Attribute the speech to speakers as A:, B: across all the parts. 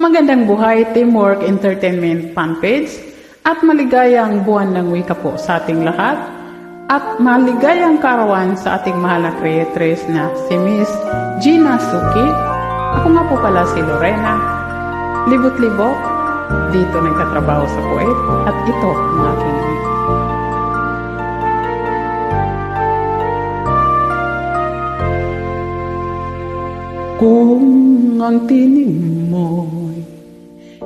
A: Magandang buhay Teamwork Entertainment fanpage at maligayang buwan ng wika po sa ating lahat at maligayang kaarawan sa ating mahal na creatress na si Miss Gina Suki. Ako nga po pala si Lorena, libot-libot, dito nagtatrabaho sa Kuwait at ito ang aking kung ang tinig mo'y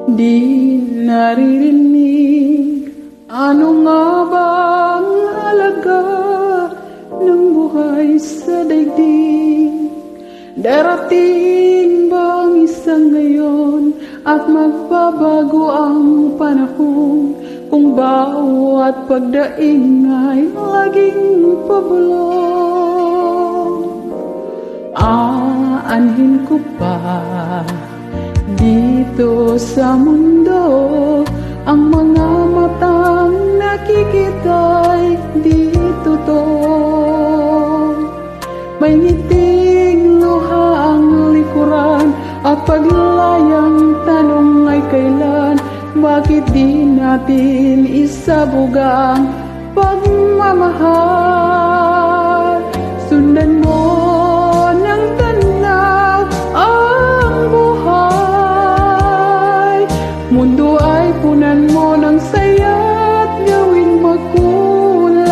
A: di naririnig, ano nga bang halaga ng buhay sa daigdig? Darating bang isang ngayon at magbabago ang panahon kung bawat pagdaing ay laging pabulong? Aanhin ko pa dito sa mundo ang mga matang nakikita'y di totoo. May ngiting luha ang likuran at paglayang tanong ay kailan, bakit di natin isabugang pagmamahal? Sundan mo ng tanaw ang buhay, mundo ay punan mo ng saya at gawing makulay.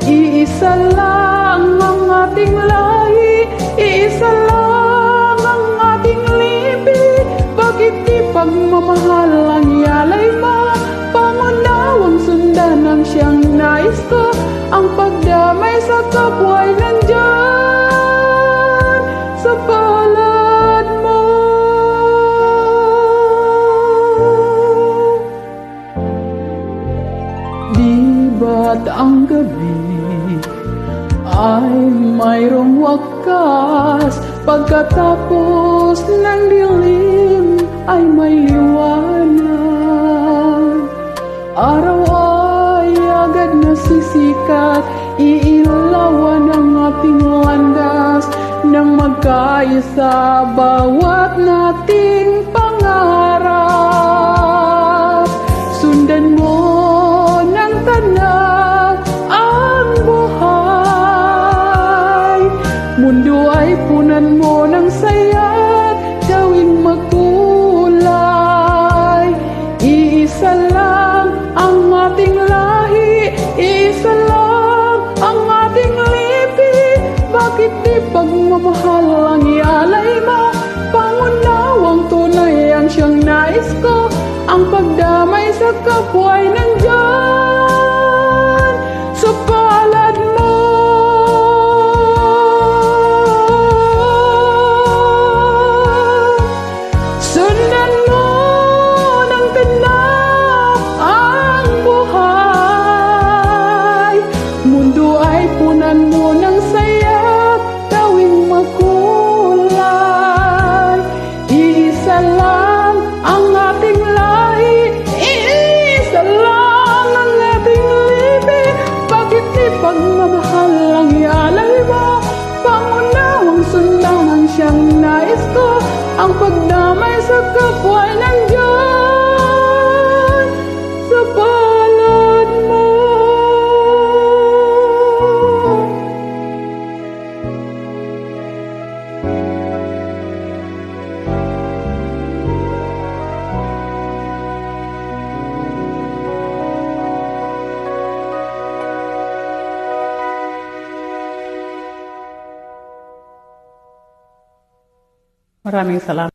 A: Iisa lang ang ating lahi, iisa lang ang ating lipi, bakit di pagmamahal ang ialay mo? Pangunawang sundan ang siyang nais ko, ang pagdamay sa kapwa'y nandyan sa palad mo. Di ba't ang gabi ay mayroong wakas, pagkatapos ng dilim ay may liwanag? Araw ay agad nasisikat, iilawan ang ating landas nang magkaisa bawat nating pangarap. Sundan mo ng tanaw ang buhay, mundo ay punan mo ng saya at gawing makulay. Iisa lang ang ating lahi, isa lang ang ating lipi, bakit di pagmamahal ang ialay mo? Pangunawang tunay ang siyang nais ko, ang pagdamay sa kapwa'y nandyan sa palad mo. Sundan mo ng tanaw ang buhay, mundo ay punan mo ng saya, gawing makulay. Iisa lang ang ating lahi, iisa lang ang ating lipi, bakit di pagmamahal ang ialay mo? Pangunawang sundan ang siyang nais ko, ang pagdamay sa kapwa'y nandyan sa palad mo. Maraming salamat.